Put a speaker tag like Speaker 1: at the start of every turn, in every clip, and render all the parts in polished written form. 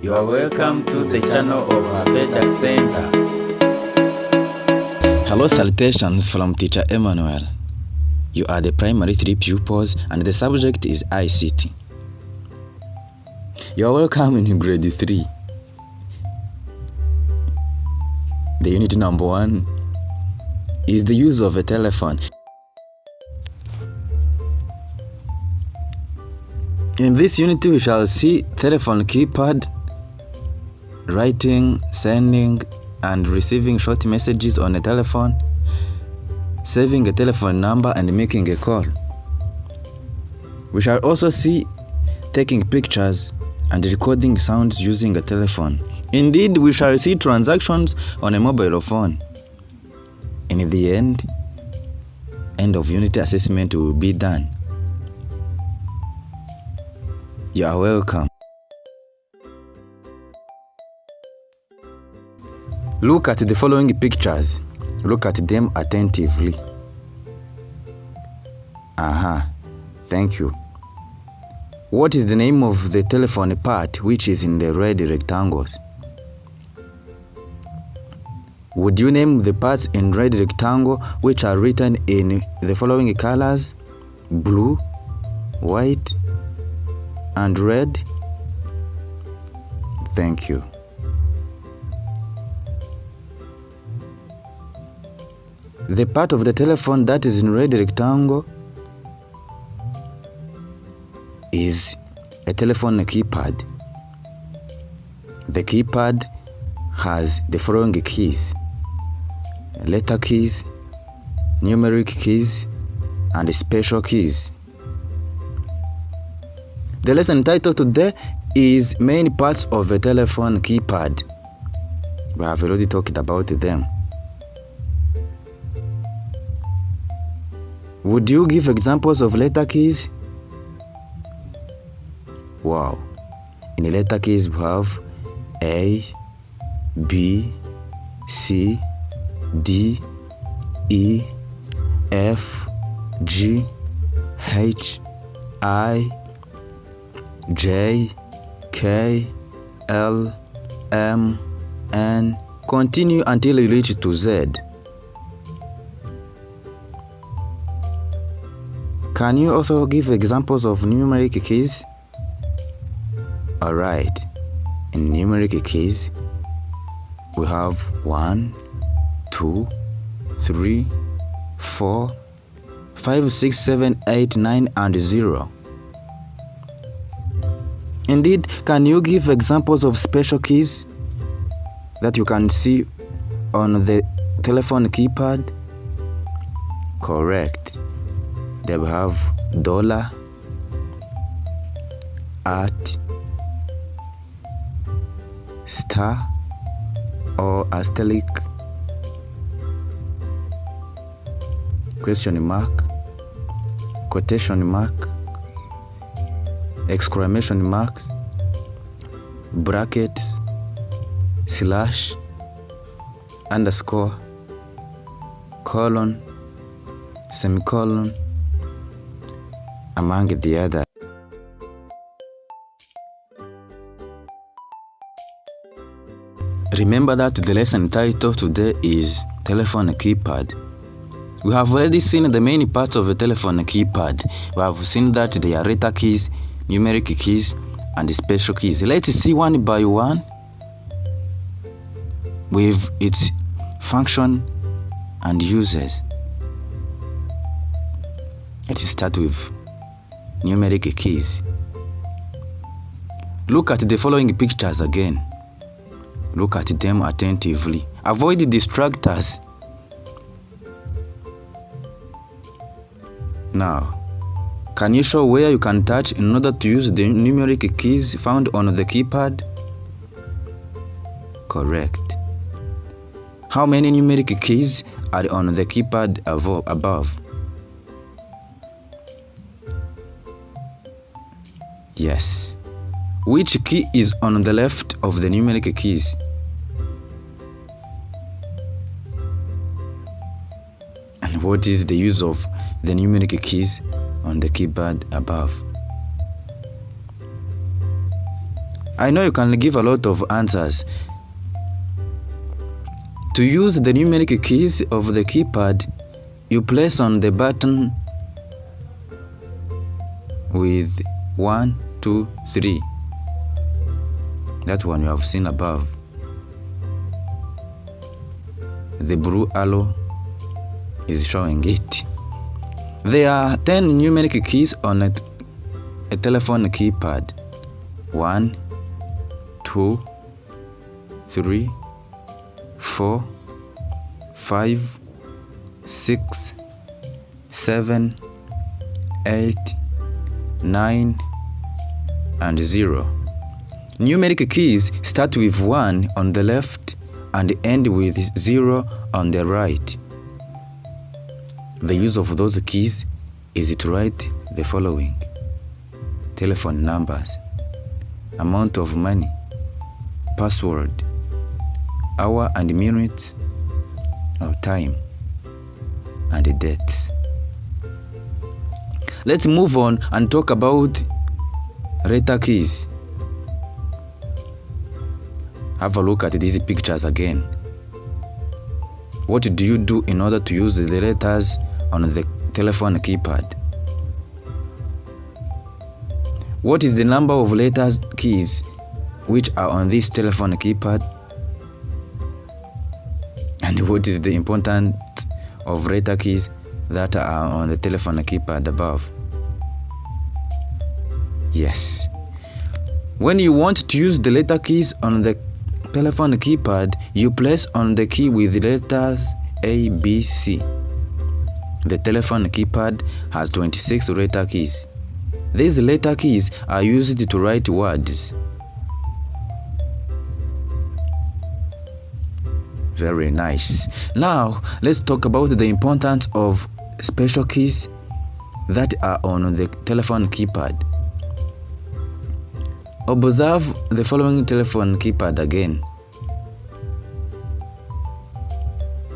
Speaker 1: You are welcome to the channel of Hafeducentre.
Speaker 2: Hello, salutations from Teacher Emmanuel. You are the primary 3 pupils and the subject is ICT. You are welcome in grade 3. The unit number 1 is the use of a telephone. In this unit we shall see telephone keypad, writing, sending and receiving short messages on a telephone, saving a telephone number and making a call. We shall also see taking pictures and recording sounds using a telephone. Indeed, we shall see transactions on a mobile phone. In the end of unit assessment will be done. You are welcome. Look at the following pictures. Look at them attentively. Thank you. What is the name of the telephone part which is in the red rectangles? Would you name the parts in red rectangle which are written in the following colors? Blue, white, and red? Thank you. The part of the telephone that is in red rectangle is a telephone keypad. The keypad has the following keys: letter keys, numeric keys, and special keys. The lesson title today is Main Parts of a Telephone Keypad. We have already talked about them. Would you give examples of letter keys? Wow. In the letter keys we have A, B, C, D, E, F, G, H, I, J, K, L, M, N. Continue until you reach to Z. Can you also give examples of numeric keys? Alright, in numeric keys we have 1, 2, 3, 4, 5, 6, 7, 8, 9 and 0. Indeed, can you give examples of special keys that you can see on the telephone keypad? Correct. They will have $, at, star or asterisk, question mark, quotation mark, exclamation marks, brackets, slash, underscore, colon, semicolon, among the others. Remember that the lesson title today is Telephone Keypad. We have already seen the main parts of a telephone keypad. We have seen that they are letter keys, numeric keys, and special keys. Let's see one by one with its function and uses. Let's start with numeric keys. Look at the following pictures again. Look at them attentively. Avoid distractors. Now, can you show where you can touch in order to use the numeric keys found on the keypad? Correct. How many numeric keys are on the keypad above? Yes. Which key is on the left of the numeric keys? And what is the use of the numeric keys on the keypad above? I know you can give a lot of answers. To use the numeric keys of the keypad, you place on the button with 1, 2, 3. That one you have seen above. The blue arrow is showing it. There are 10 numeric keys on a telephone keypad. 1, 2, 3, 4, 5, 6, 7, 8, 9, and 0. Numeric keys start with 1 on the left and end with 0 on the right. The use of those keys is to write the following: telephone numbers, amount of money, password, hour and minutes of time, and dates. Let's move on and talk about letter keys. Have a look at these pictures again. What do you do in order to use the letters on the telephone keypad? What is the number of letters keys which are on this telephone keypad? And what is the importance of letter keys that are on the telephone keypad above? Yes. When you want to use the letter keys on the telephone keypad, you place on the key with letters A, B, C. The telephone keypad has 26 letter keys. These letter keys are used to write words. Very nice. Now, let's talk about the importance of special keys that are on the telephone keypad. Observe the following telephone keypad again.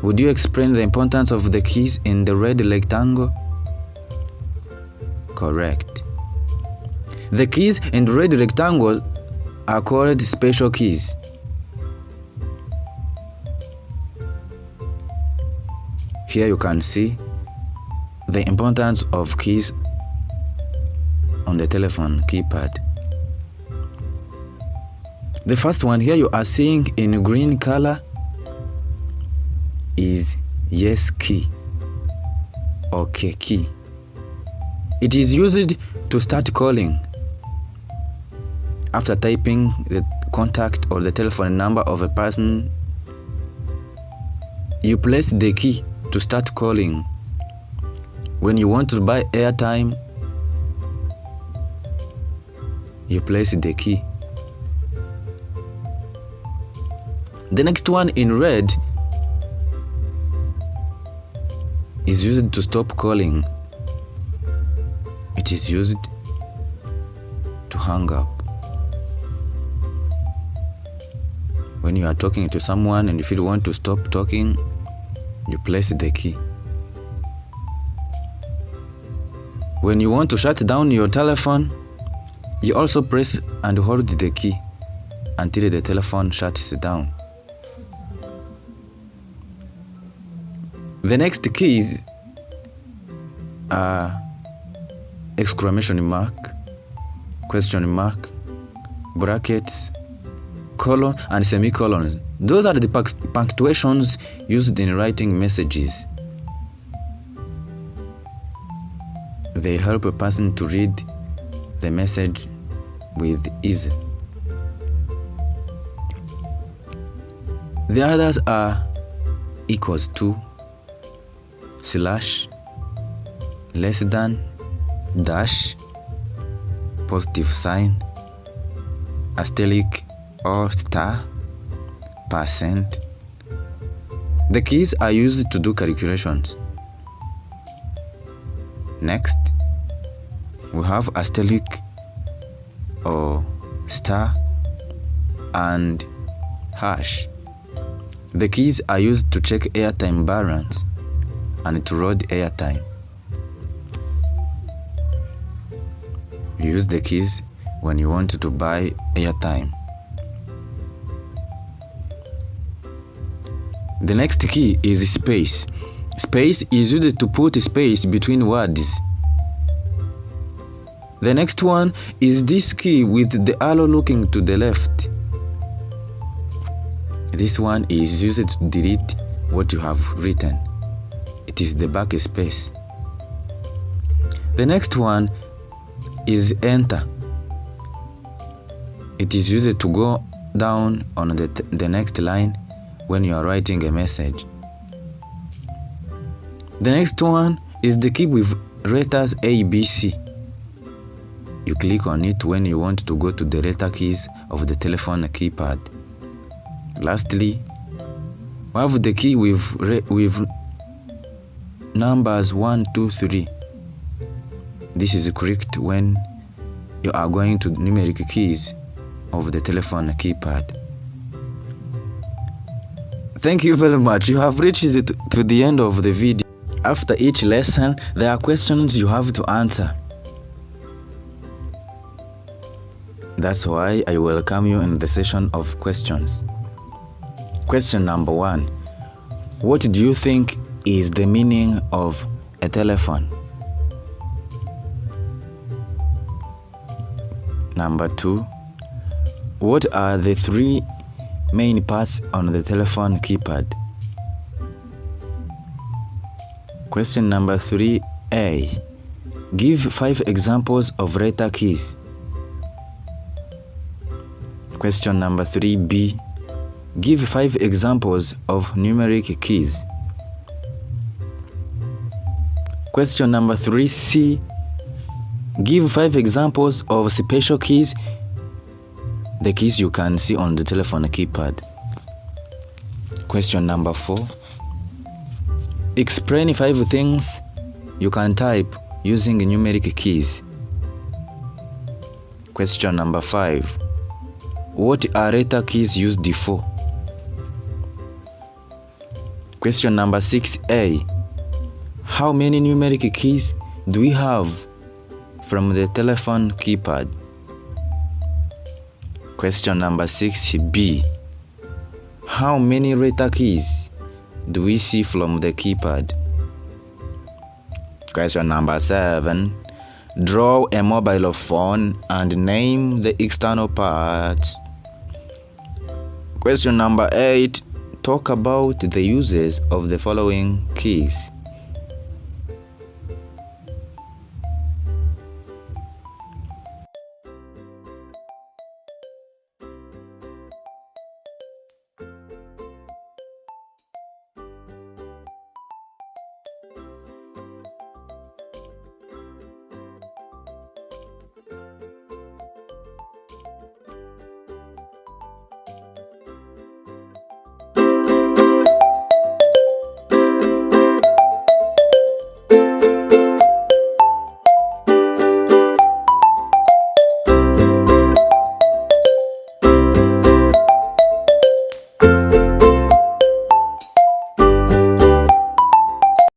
Speaker 2: Would you explain the importance of the keys in the red rectangle? Correct. The keys in the red rectangle are called special keys. Here you can see the importance of keys on the telephone keypad. The first one here you are seeing in green color is yes key or K key. It is used to start calling. After typing the contact or the telephone number of a person, you place the key to start calling. When you want to buy airtime, you place the key. The next one in red is used to stop calling. It is used to hang up. When you are talking to someone and if you want to stop talking, you place the key. When you want to shut down your telephone, you also press and hold the key until the telephone shuts down. The next keys are exclamation mark, question mark, brackets, colon, and semicolons. Those are the punctuations used in writing messages. They help a person to read the message with ease. The others are equals to, slash, less than, dash, positive sign, asterisk or star, percent. The keys are used to do calculations. Next, we have asterisk or star and hash. The keys are used to check airtime balance and to load airtime. You use the keys when you want to buy airtime. The next key is space. Space is used to put space between words. The next one is this key with the arrow looking to the left. This one is used to delete what you have written. It is the backspace. The next one is enter. It is used to go down on the next line when you are writing a message. The next one is the key with letters A, B, C. You click on it when you want to go to the letter keys of the telephone keypad. Lastly, we have the key with numbers 1, 2, 3. This is correct when you are going to numeric keys of the telephone keypad. Thank you very much. You have reached to the end of the video. After each lesson, there are questions you have to answer. That's why I welcome you in the session of questions. Question number 1. What do you think is the meaning of a telephone? Number 2. What are the 3 main parts on the telephone keypad? Question number 3A. Give 5 examples of letter keys. Question number 3B. Give 5 examples of numeric keys. Question number 3C. Give 5 examples of special keys, the keys you can see on the telephone keypad. Question number 4. Explain 5 things you can type using numeric keys. Question number 5. What are letter keys used for? Question number 6A. How many numeric keys do we have from the telephone keypad? Question number 6B. How many letter keys do we see from the keypad? Question number 7. Draw a mobile phone and name the external parts. Question number 8. Talk about the uses of the following keys.